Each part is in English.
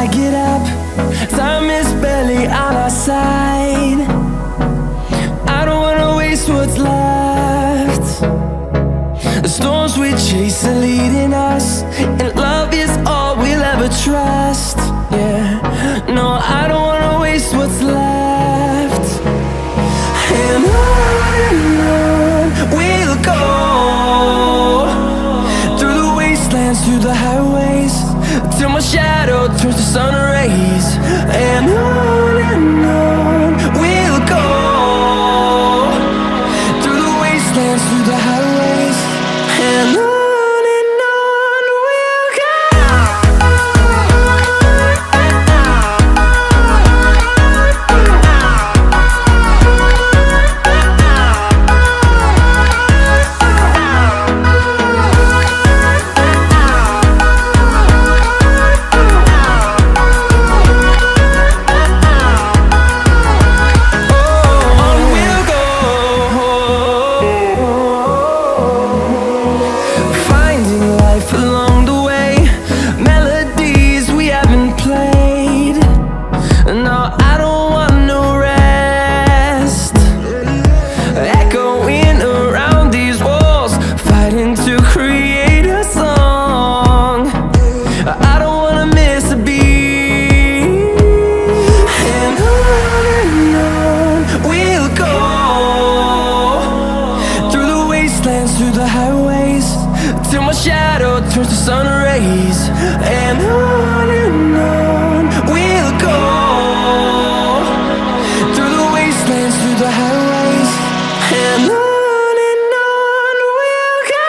I get up, time is barely on our side. I don't wanna waste what's left. The storms we chase are leading us, and love is all we'll ever trust. Yeah, no, I don't wanna waste what's left. And on we'll go, through the wastelands, through the highways, till my shadow turns to sun rays. And on we'll go, through the wastelands, through the highways, and on we'll go. Through the highways, till my shadow turns to sun rays. And on we'll go, through the wastelands, through the highways, and on we'll go.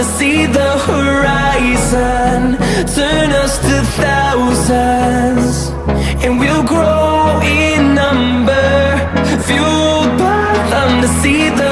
To see the horizon turn us to thousands, and we'll grow in number, fueled by them to see the